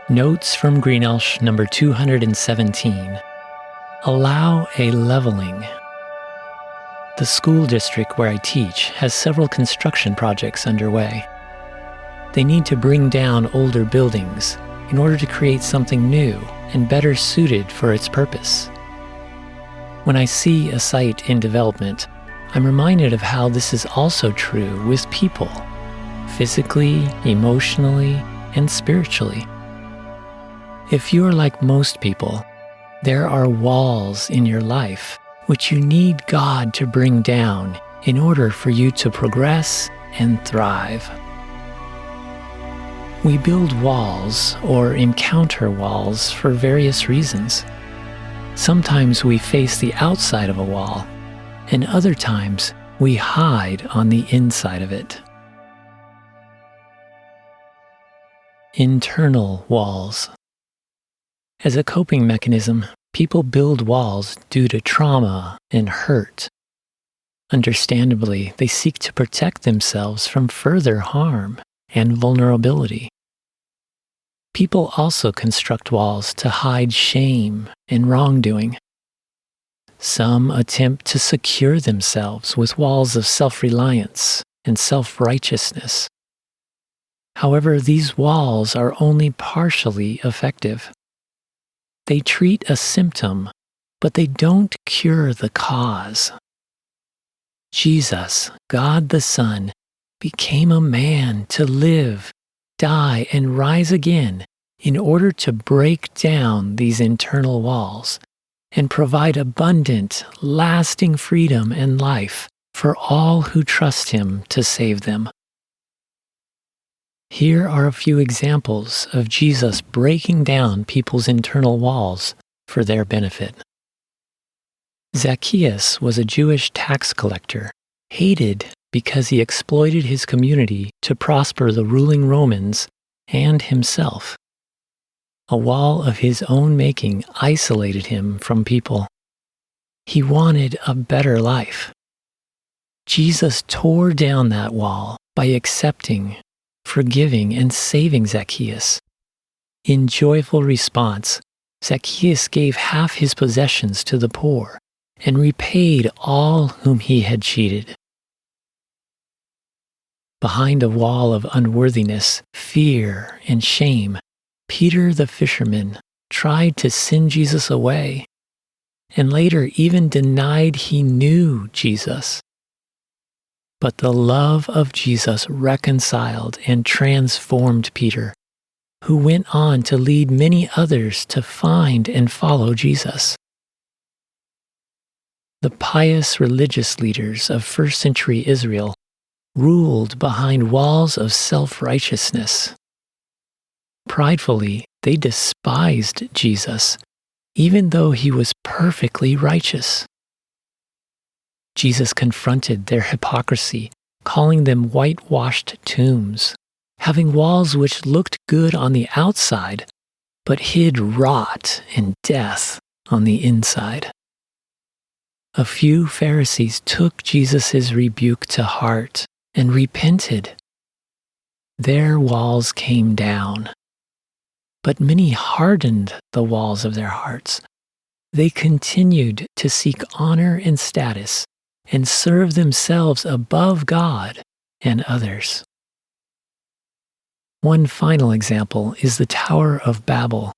Notes from Greenelsh number 217. Allow a leveling. The school district where I teach has several construction projects underway. They need to bring down older buildings in order to create something new and better suited for its purpose. When I see a site in development, I'm reminded of how this is also true with people, physically, emotionally, and spiritually. If you are like most people, there are walls in your life which you need God to bring down in order for you to progress and thrive. We build walls or encounter walls for various reasons. Sometimes we face the outside of a wall, and other times we hide on the inside of it. Internal walls. As a coping mechanism, people build walls due to trauma and hurt. Understandably, they seek to protect themselves from further harm and vulnerability. People also construct walls to hide shame and wrongdoing. Some attempt to secure themselves with walls of self-reliance and self-righteousness. However, these walls are only partially effective. They treat a symptom, but they don't cure the cause. Jesus, God the Son, became a man to live, die, and rise again in order to break down these internal walls and provide abundant, lasting freedom and life for all who trust Him to save them. Here are a few examples of Jesus breaking down people's internal walls for their benefit. Zacchaeus was a Jewish tax collector, hated because he exploited his community to prosper the ruling Romans and himself. A wall of his own making isolated him from people. He wanted a better life. Jesus tore down that wall by accepting, forgiving, and saving Zacchaeus. In joyful response, Zacchaeus gave half his possessions to the poor and repaid all whom he had cheated. Behind a wall of unworthiness, fear, and shame, Peter the fisherman tried to send Jesus away, and later even denied he knew Jesus. But the love of Jesus reconciled and transformed Peter, who went on to lead many others to find and follow Jesus. The pious religious leaders of first century Israel ruled behind walls of self-righteousness. Pridefully, they despised Jesus, even though he was perfectly righteous. Jesus confronted their hypocrisy, calling them whitewashed tombs, having walls which looked good on the outside, but hid rot and death on the inside. A few Pharisees took Jesus' rebuke to heart and repented. Their walls came down, but many hardened the walls of their hearts. They continued to seek honor and status and serve themselves above God and others. One final example is the Tower of Babel.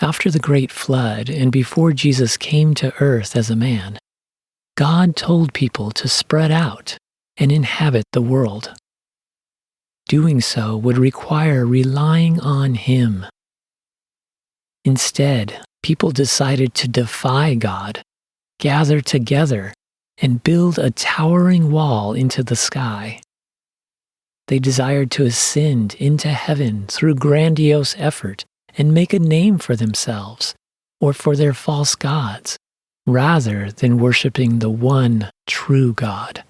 After the Great Flood and before Jesus came to earth as a man, God told people to spread out and inhabit the world. Doing so would require relying on Him. Instead, people decided to defy God, gather together, and build a towering wall into the sky. They desired to ascend into heaven through grandiose effort and make a name for themselves or for their false gods, rather than worshiping the one true God.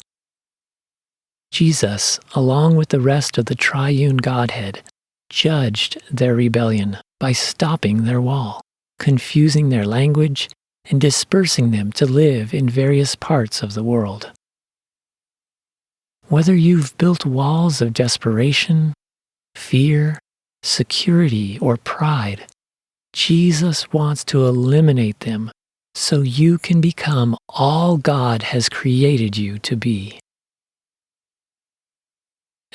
Jesus, along with the rest of the triune Godhead, judged their rebellion by stopping their wall, confusing their language, and dispersing them to live in various parts of the world. Whether you've built walls of desperation, fear, security, or pride. Jesus wants to eliminate them so you can become all God has created you to be.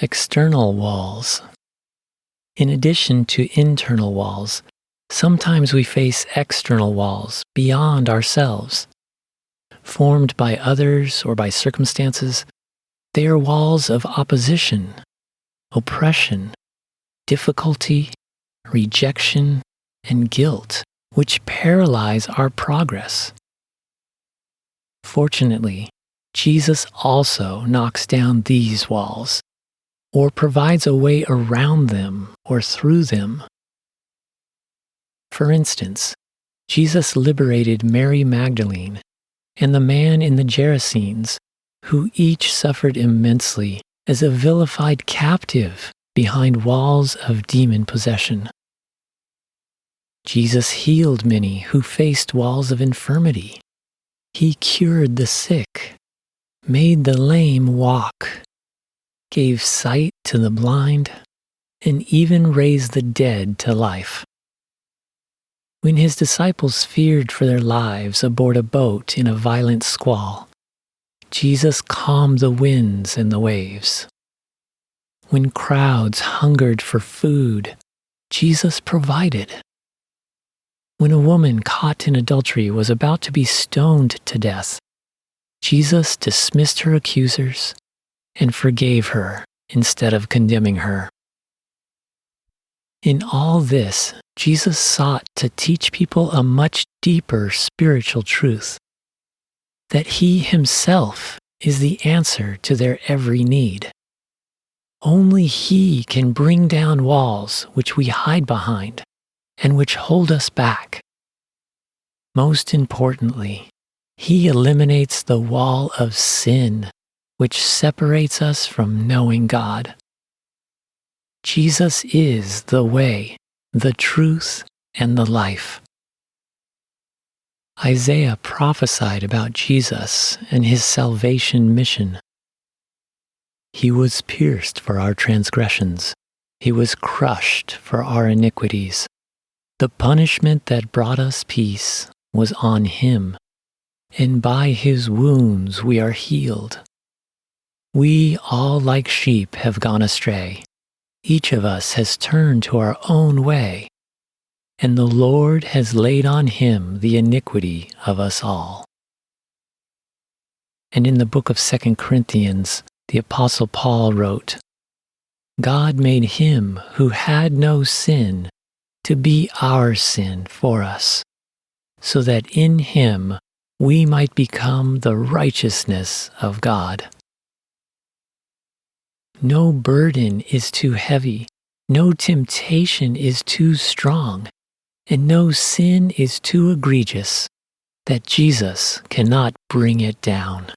External walls. In addition to internal walls, sometimes we face external walls beyond ourselves. Formed by others or by circumstances, they are walls of opposition, oppression, difficulty, rejection, and guilt, which paralyze our progress. Fortunately, Jesus also knocks down these walls, or provides a way around them or through them. For instance, Jesus liberated Mary Magdalene and the man in the Gerasenes, who each suffered immensely as a vilified captive behind walls of demon possession. Jesus healed many who faced walls of infirmity. He cured the sick, made the lame walk, gave sight to the blind, and even raised the dead to life. When his disciples feared for their lives aboard a boat in a violent squall, Jesus calmed the winds and the waves. When crowds hungered for food, Jesus provided. When a woman caught in adultery was about to be stoned to death, Jesus dismissed her accusers and forgave her instead of condemning her. In all this, Jesus sought to teach people a much deeper spiritual truth, that he himself is the answer to their every need. Only he can bring down walls which we hide behind and which hold us back. Most importantly, he eliminates the wall of sin which separates us from knowing God. Jesus is the way, the truth, and the life. Isaiah prophesied about Jesus and his salvation mission. He was pierced for our transgressions. He was crushed for our iniquities. The punishment that brought us peace was on him, and by his wounds we are healed. We all like sheep have gone astray. Each of us has turned to our own way, and the Lord has laid on him the iniquity of us all. And in the book of 2 Corinthians, the Apostle Paul wrote, God made him who had no sin to be our sin for us, so that in him we might become the righteousness of God. No burden is too heavy, no temptation is too strong, and no sin is too egregious that Jesus cannot bring it down.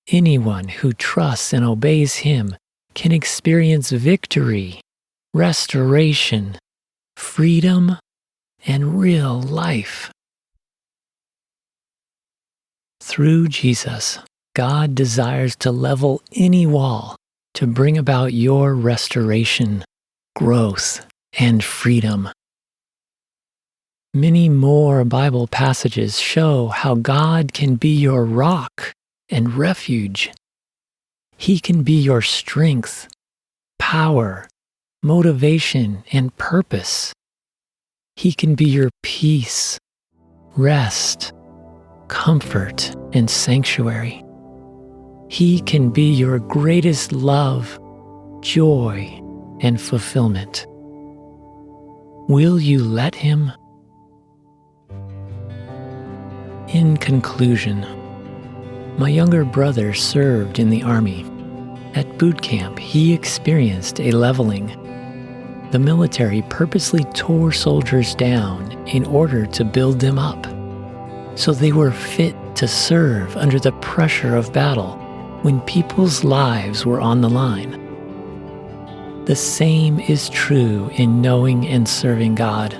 Anyone who trusts and obeys him can experience victory, restoration, freedom, and real life. Through Jesus, God desires to level any wall to bring about your restoration, growth, and freedom. Many more Bible passages show how God can be your rock and refuge. He can be your strength, power, motivation, and purpose. He can be your peace, rest, comfort, and sanctuary. He can be your greatest love, joy, and fulfillment. Will you let him? In conclusion, my younger brother served in the Army. At boot camp, he experienced a leveling. The military purposely tore soldiers down in order to build them up, so they were fit to serve under the pressure of battle when people's lives were on the line. The same is true in knowing and serving God.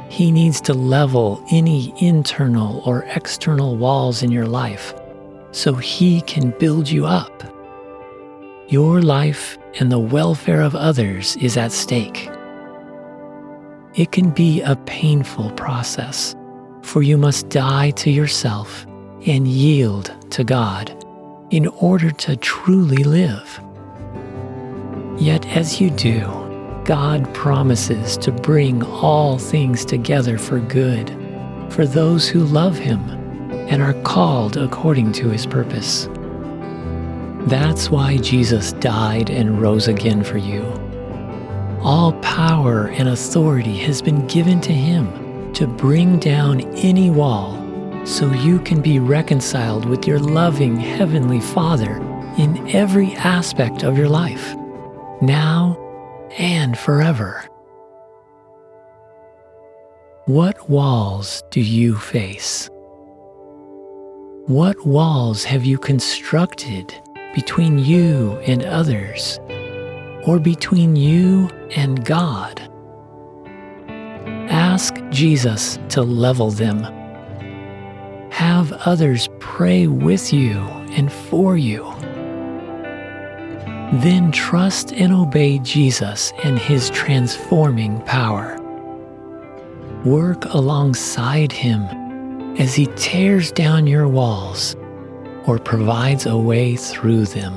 He needs to level any internal or external walls in your life so he can build you up. Your life and the welfare of others is at stake. It can be a painful process, for you must die to yourself and yield to God in order to truly live. Yet as you do, God promises to bring all things together for good for those who love Him and are called according to His purpose. That's why Jesus died and rose again for you. All power and authority has been given to Him to bring down any wall so you can be reconciled with your loving Heavenly Father in every aspect of your life, now and forever. What walls do you face? What walls have you constructed between you and others, or between you and God? Ask Jesus to level them. Have others pray with you and for you. Then trust and obey Jesus and His transforming power. Work alongside Him as He tears down your walls or provides a way through them.